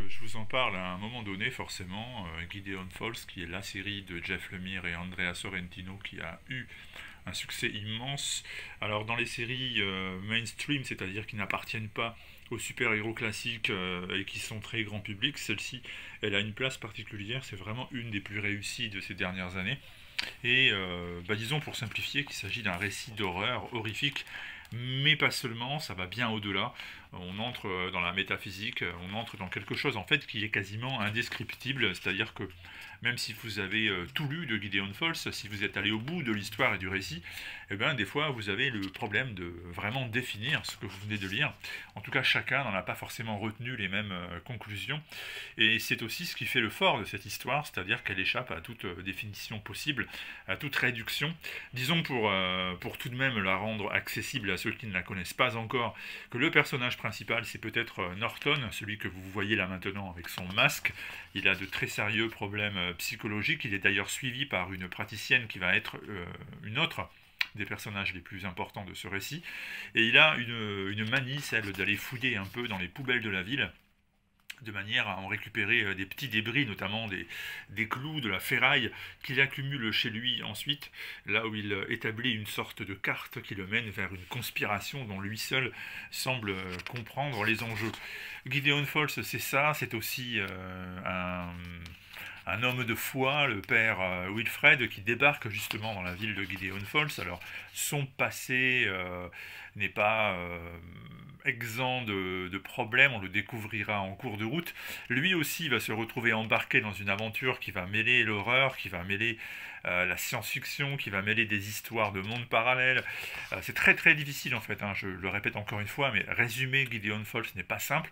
je vous en parle à un moment donné, forcément. Gideon Falls, qui est la série de Jeff Lemire et Andrea Sorrentino, qui a eu un succès immense. Alors, dans les séries mainstream, c'est-à-dire qui n'appartiennent pas aux super-héros classiques et qui sont très grand public, celle-ci, elle a une place particulière. C'est vraiment une des plus réussies de ces dernières années. Et disons pour simplifier qu'il s'agit d'un récit d'horreur horrifique, mais pas seulement, ça va bien au-delà. On entre dans la métaphysique, on entre dans quelque chose en fait qui est quasiment indescriptible, c'est-à-dire que même si vous avez tout lu de Gideon Falls, si vous êtes allé au bout de l'histoire et du récit, eh bien des fois vous avez le problème de vraiment définir ce que vous venez de lire. En tout cas, chacun n'en a pas forcément retenu les mêmes conclusions, et c'est aussi ce qui fait le fort de cette histoire, c'est-à-dire qu'elle échappe à toute définition possible, à toute réduction. Disons pour tout de même la rendre accessible à ceux qui ne la connaissent pas encore, que le personnage principal c'est peut-être Norton, celui que vous voyez là maintenant avec son masque. Il a de très sérieux problèmes psychologiques, il est d'ailleurs suivi par une praticienne qui va être une autre des personnages les plus importants de ce récit, et il a une manie, celle d'aller fouiller un peu dans les poubelles de la ville, de manière à en récupérer des petits débris, notamment des clous, de la ferraille, qu'il accumule chez lui ensuite, là où il établit une sorte de carte qui le mène vers une conspiration dont lui seul semble comprendre les enjeux. Gideon Falls, c'est ça, c'est aussi un homme de foi, le père Wilfred, qui débarque justement dans la ville de Gideon Falls. Alors, son passé n'est pas exempt de problèmes, on le découvrira en cours de route. Lui aussi va se retrouver embarqué dans une aventure qui va mêler l'horreur, qui va mêler la science-fiction, qui va mêler des histoires de mondes parallèles. C'est très très difficile en fait, hein, je le répète encore une fois, mais résumer Gideon Falls n'est pas simple.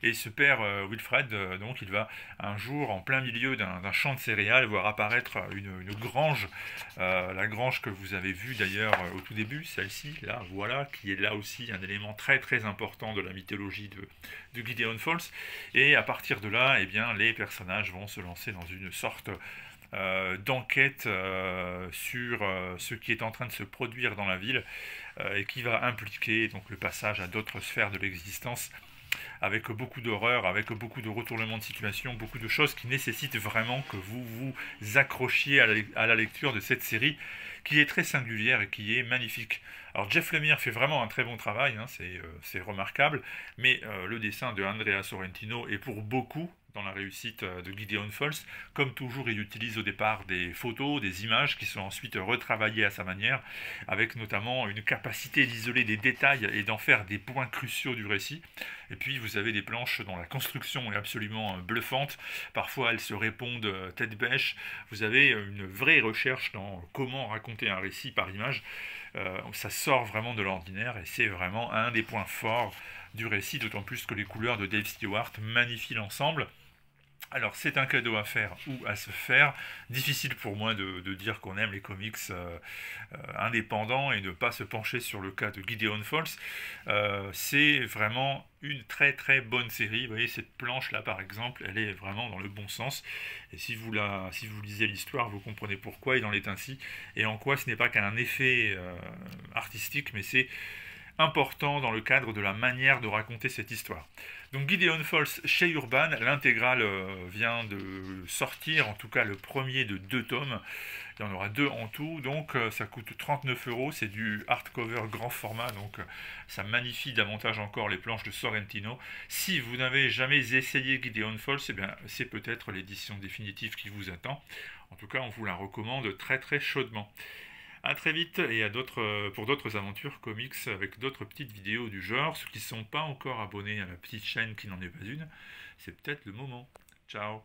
Et ce père Wilfred, donc, il va un jour, en plein milieu d'un champ de céréales, voir apparaître une grange, la grange que vous avez vue d'ailleurs au tout début, celle-ci, là, voilà, qui est là aussi un élément très très important de la mythologie de Gideon Falls. Et à partir de là, eh bien, les personnages vont se lancer dans une sorte d'enquête sur ce qui est en train de se produire dans la ville et qui va impliquer donc le passage à d'autres sphères de l'existence, avec beaucoup d'horreur, avec beaucoup de retournements de situation, beaucoup de choses qui nécessitent vraiment que vous vous accrochiez à la lecture de cette série, qui est très singulière et qui est magnifique. Alors Jeff Lemire fait vraiment un très bon travail, hein, c'est remarquable, mais le dessin de Andrea Sorrentino est pour beaucoup dans la réussite de Gideon Falls. Comme toujours, il utilise au départ des photos, des images qui sont ensuite retravaillées à sa manière, avec notamment une capacité d'isoler des détails et d'en faire des points cruciaux du récit. Et puis vous avez des planches dont la construction est absolument bluffante, parfois elles se répondent tête bêche. Vous avez une vraie recherche dans comment raconter un récit par image. Ça sort vraiment de l'ordinaire et c'est vraiment un des points forts du récit, d'autant plus que les couleurs de Dave Stewart magnifient l'ensemble. Alors c'est un cadeau à faire ou à se faire. Difficile pour moi de dire qu'on aime les comics indépendants et ne pas se pencher sur le cas de Gideon Falls. C'est vraiment une très très bonne série. Vous voyez cette planche là par exemple, elle est vraiment dans le bon sens. Et si vous lisez l'histoire, vous comprenez pourquoi il en est ainsi et en quoi ce n'est pas qu'un effet artistique, mais c'est important dans le cadre de la manière de raconter cette histoire. Donc Gideon Falls chez Urban, l'intégrale vient de sortir, en tout cas le premier de 2 tomes. Il y en aura 2 en tout, donc ça coûte 39 €, c'est du hardcover grand format, donc ça magnifie davantage encore les planches de Sorrentino. Si vous n'avez jamais essayé Gideon Falls, eh bien, c'est peut-être l'édition définitive qui vous attend. En tout cas, on vous la recommande très très chaudement. A très vite et pour d'autres aventures comics avec d'autres petites vidéos du genre. Ceux qui ne sont pas encore abonnés à la petite chaîne qui n'en est pas une, c'est peut-être le moment. Ciao.